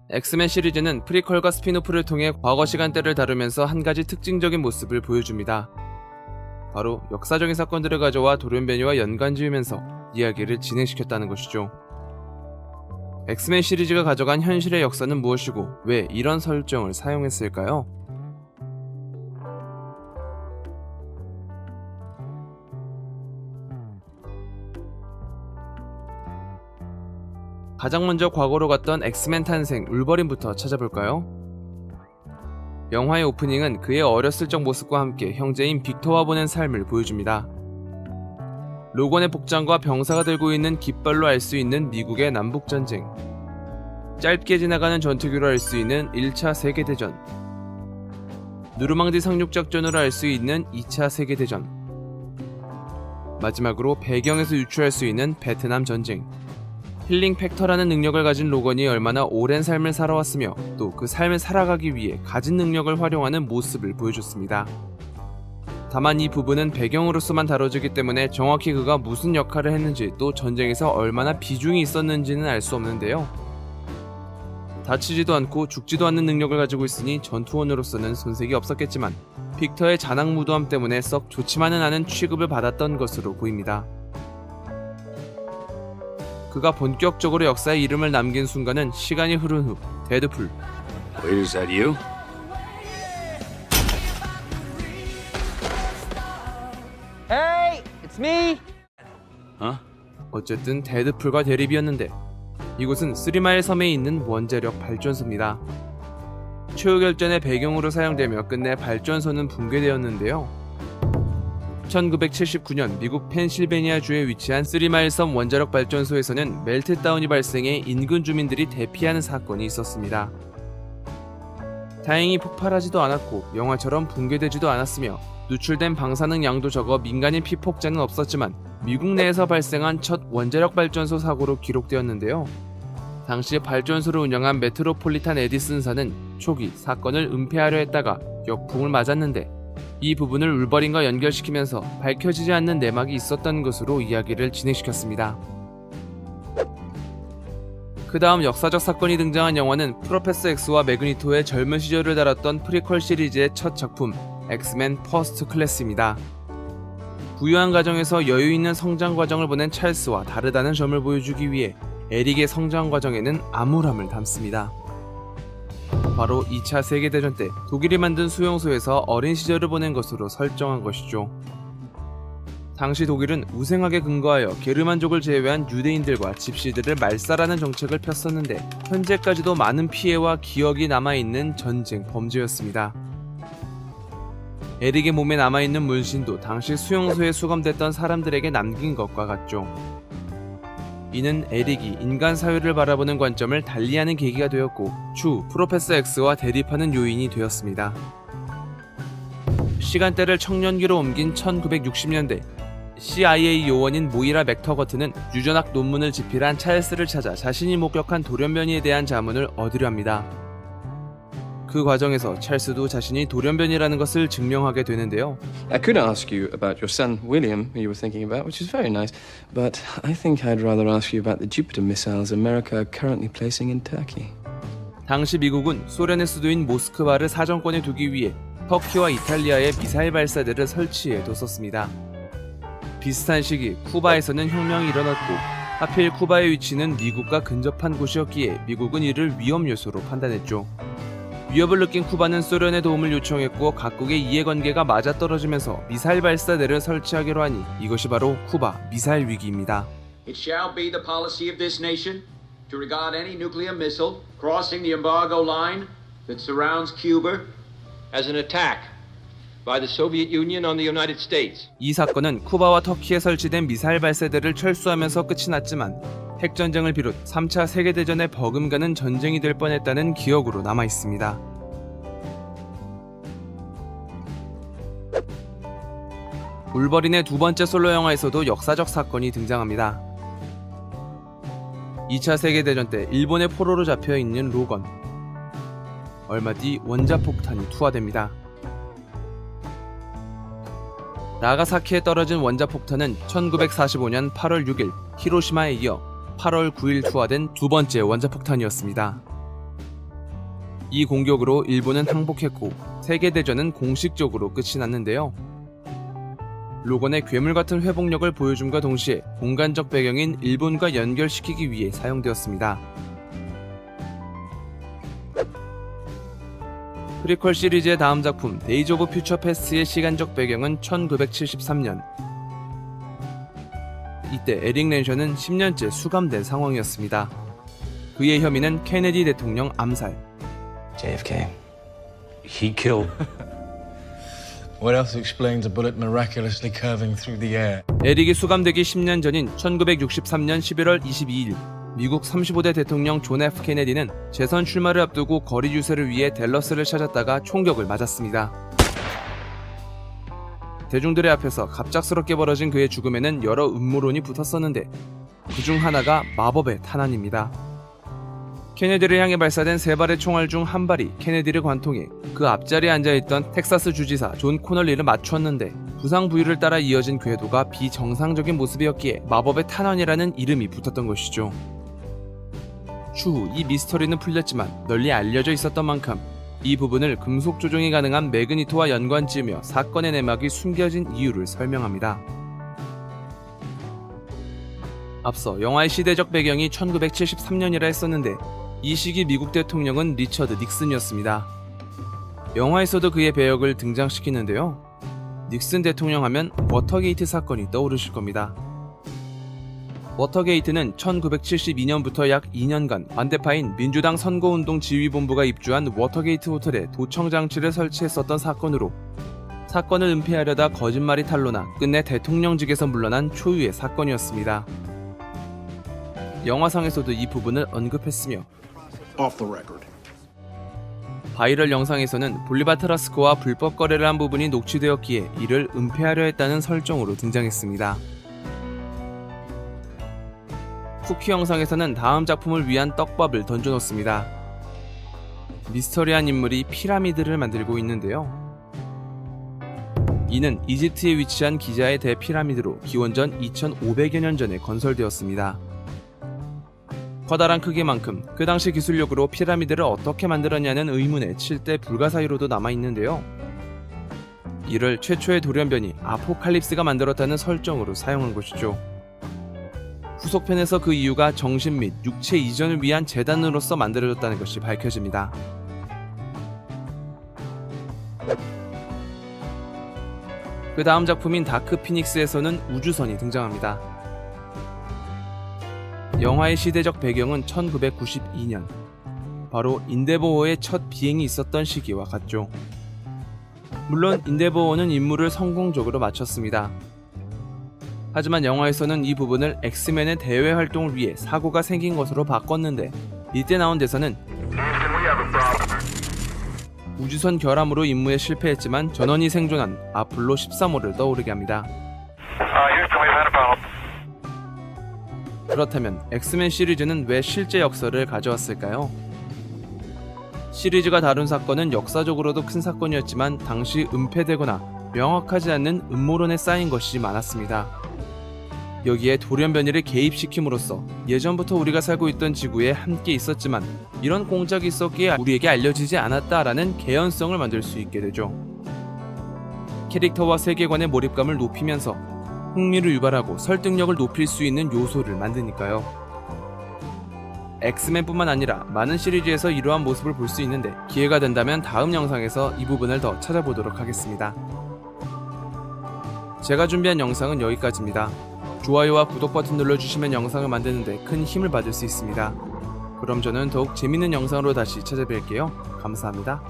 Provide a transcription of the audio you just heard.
엑스맨 시리즈는 프리퀄과 스피노프를 통해 과거 시간대를 다루면서 한 가지 특징적인 모습을 보여줍니다. 바로 역사적인 사건들을 가져와 돌연변이와 연관지으면서 이야기를 진행시켰다는 것이죠. 엑스맨 시리즈가 가져간 현실의 역사는 무엇이고 왜 이런 설정을 사용했을까요? 가장 먼저 과거로 갔던 엑스맨 탄생 울버린부터 찾아볼까요? 영화의 오프닝은 그의 어렸을 적 모습과 함께 형제인 빅터와 보낸 삶을 보여줍니다. 로건의 복장과 병사가 들고 있는 깃발로 알 수 있는 미국의 남북전쟁, 짧게 지나가는 전투기로 알 수 있는 1차 세계대전, 누르망디 상륙작전으로 알 수 있는 2차 세계대전, 마지막으로 배경에서 유추할 수 있는 베트남 전쟁. 힐링 팩터라는 능력을 가진 로건이 얼마나 오랜 삶을 살아왔으며 또 그 삶을 살아가기 위해 가진 능력을 활용하는 모습을 보여줬습니다. 다만 이 부분은 배경으로서만 다뤄지기 때문에 정확히 그가 무슨 역할을 했는지 또 전쟁에서 얼마나 비중이 있었는지는 알 수 없는데요. 다치지도 않고 죽지도 않는 능력을 가지고 있으니 전투원으로서는 손색이 없었겠지만 빅터의 잔악무도함 때문에 썩 좋지만은 않은 취급을 받았던 것으로 보입니다. 그가 본격적으로 역사에 이름을 남긴 순간은 시간이 흐른 후 데드풀. Wait, is that you? Hey, it's me. 어쨌든 데드풀과 대립이었는데 이곳은 3마일 섬에 있는 원자력 발전소입니다. 최후결전의 배경으로 사용되며 끝내 발전소는 붕괴되었는데요. 1979년 미국 펜실베니아주에 위치한 3마일 섬 원자력 발전소에서는 멜트다운이 발생해 인근 주민들이 대피하는 사건이 있었습니다. 다행히 폭발하지도 않았고 영화처럼 붕괴되지도 않았으며 누출된 방사능 양도 적어 민간인 피폭자는 없었지만 미국 내에서 발생한 첫 원자력 발전소 사고로 기록되었는데요. 당시 발전소를 운영한 메트로폴리탄 에디슨사는 초기 사건을 은폐하려 했다가 역풍을 맞았는데 이 부분을 울버린과 연결시키면서 밝혀지지 않는 내막이 있었던 것으로 이야기를 진행시켰습니다. 그 다음 역사적 사건이 등장한 영화는 프로페서 X와 매그니토의 젊은 시절을 다뤘던 프리퀄 시리즈의 첫 작품 엑스맨 퍼스트 클래스입니다. 부유한 가정에서 여유있는 성장 과정을 보낸 찰스와 다르다는 점을 보여주기 위해 에릭의 성장 과정에는 암울함을 담습니다. 바로 2차 세계대전 때 독일이 만든 수용소에서 어린 시절을 보낸 것으로 설정한 것이죠. 당시 독일은 우생학에 근거하여 게르만족을 제외한 유대인들과 집시들을 말살하는 정책을 폈었는데 현재까지도 많은 피해와 기억이 남아있는 전쟁 범죄였습니다. 에릭의 몸에 남아있는 문신도 당시 수용소에 수감됐던 사람들에게 남긴 것과 같죠. 이는 에릭이 인간 사회를 바라보는 관점을 달리하는 계기가 되었고 추후 프로페서 X와 대립하는 요인이 되었습니다. 시간대를 청년기로 옮긴 1960년대 CIA 요원인 모이라 맥터거트는 유전학 논문을 집필한 찰스를 찾아 자신이 목격한 돌연변이에 대한 자문을 얻으려 합니다. 그 과정에서 찰스도 자신이 돌연변이라는 것을 증명하게 되는데요. I could ask you about your son William, who you were thinking about, which is very nice, but I think I'd rather ask you about the Jupiter missiles America are currently placing in Turkey. 당시 미국은 소련의 수도인 모스크바를 사정권에 두기 위해 터키와 이탈리아에 미사일 발사대를 설치해 뒀었습니다. 비슷한 시기 쿠바에서는 혁명이 일어났고 하필 쿠바의 위치는 미국과 근접한 곳이었기에 미국은 이를 위험 요소로 판단했죠. 위협을 느낀 쿠바는 소련의 도움을 요청했고 각국의 이해관계가 맞아떨어지면서 미사일 발사대를 설치하기로 하니 이것이 바로 쿠바 미사일 위기입니다. It shall be the policy of this nation to regard any nuclear missile crossing the embargo line that surrounds Cuba as an attack by the Soviet Union on the United States. 이 사건은 쿠바와 터키에 설치된 미사일 발사대를 철수하면서 끝이 났지만 핵전쟁을 비롯 3차 세계대전에 버금가는 전쟁이 될 뻔했다는 기억으로 남아있습니다. 울버린의 두 번째 솔로 영화에서도 역사적 사건이 등장합니다. 2차 세계대전 때 일본의 포로로 잡혀있는 로건. 얼마 뒤 원자폭탄이 투하됩니다. 나가사키에 떨어진 원자폭탄은 1945년 8월 6일 히로시마에 이어 8월 9일 투하된 두 번째 원자폭탄이었습니다. 이 공격으로 일본은 항복했고 세계대전은 공식적으로 끝이 났는데요. 로건의 괴물같은 회복력을 보여줌과 동시에 공간적 배경인 일본과 연결시키기 위해 사용되었습니다. 프리퀄 시리즈의 다음 작품 데이즈 오브 퓨처 패스트의 시간적 배경은 1973년. 이때 에릭 랜션은 10년째 수감된 상황이었습니다. 그의 혐의는 케네디 대통령 암살. JFK. He killed. What else explains a bullet miraculously curving through the air? 에릭이 수감되기 10년 전인 1963년 11월 22일, 미국 35대 대통령 존 F 케네디는 재선 출마를 앞두고 거리 유세를 위해 댈러스를 찾았다가 총격을 맞았습니다. 대중들의 앞에서 갑작스럽게 벌어진 그의 죽음에는 여러 음모론이 붙었었는데 그중 하나가 마법의 탄환입니다. 케네디를 향해 발사된 3발의 총알 중 한 발이 케네디를 관통해 그 앞자리에 앉아있던 텍사스 주지사 존 코널리를 맞추었는데 부상 부위를 따라 이어진 궤도가 비정상적인 모습이었기에 마법의 탄환이라는 이름이 붙었던 것이죠. 추후 이 미스터리는 풀렸지만 널리 알려져 있었던 만큼 이 부분을 금속 조종이 가능한 매그니토와 연관지으며 사건의 내막이 숨겨진 이유를 설명합니다. 앞서 영화의 시대적 배경이 1973년이라 했었는데 이 시기 미국 대통령은 리처드 닉슨이었습니다. 영화에서도 그의 배역을 등장시키는데요. 닉슨 대통령 하면 워터게이트 사건이 떠오르실 겁니다. 워터게이트는 1972년부터 약 2년간 반대파인 민주당 선거운동 지휘본부가 입주한 워터게이트 호텔에 도청 장치를 설치했었던 사건으로 사건을 은폐하려다 거짓말이 탄로나 끝내 대통령직에서 물러난 초유의 사건이었습니다. 영화상에서도 이 부분을 언급했으며 바이럴 영상에서는 볼리바 트라스코와 불법 거래를 한 부분이 녹취되었기에 이를 은폐하려 했다는 설정으로 등장했습니다. 쿠키 영상에서는 다음 작품을 위한 떡밥을 던져놓습니다. 미스터리한 인물이 피라미드를 만들고 있는데요. 이는 이집트에 위치한 기자의 대피라미드로 기원전 2500여 년 전에 건설되었습니다. 커다란 크기만큼 그 당시 기술력으로 피라미드를 어떻게 만들었냐는 의문에 칠대 불가사의로도 남아있는데요. 이를 최초의 돌연변이 아포칼립스가 만들었다는 설정으로 사용한 것이죠. 후속편에서 그 이유가 정신 및 육체 이전을 위한 재단으로서 만들어졌다는 것이 밝혀집니다. 그 다음 작품인 다크 피닉스에서는 우주선이 등장합니다. 영화의 시대적 배경은 1992년, 바로 인데버호의 첫 비행이 있었던 시기와 같죠. 물론 인데버호는 임무를 성공적으로 마쳤습니다. 하지만 영화에서는 이 부분을 엑스맨의 대외 활동을 위해 사고가 생긴 것으로 바꿨는데 이때 나온 대사는 우주선 결함으로 임무에 실패했지만 전원이 생존한 아폴로 13호를 떠오르게 합니다. 그렇다면 엑스맨 시리즈는 왜 실제 역사를 가져왔을까요? 시리즈가 다룬 사건은 역사적으로도 큰 사건이었지만 당시 은폐되거나 명확하지 않는 음모론에 쌓인 것이 많았습니다. 여기에 돌연변이를 개입시킴으로써 예전부터 우리가 살고 있던 지구에 함께 있었지만 이런 공작이 있었기에 우리에게 알려지지 않았다라는 개연성을 만들 수 있게 되죠. 캐릭터와 세계관의 몰입감을 높이면서 흥미를 유발하고 설득력을 높일 수 있는 요소를 만드니까요. 엑스맨뿐만 아니라 많은 시리즈에서 이러한 모습을 볼 수 있는데 기회가 된다면 다음 영상에서 이 부분을 더 찾아보도록 하겠습니다. 제가 준비한 영상은 여기까지입니다. 좋아요와 구독 버튼 눌러주시면 영상을 만드는데 큰 힘을 받을 수 있습니다. 그럼 저는 더욱 재밌는 영상으로 다시 찾아뵐게요. 감사합니다.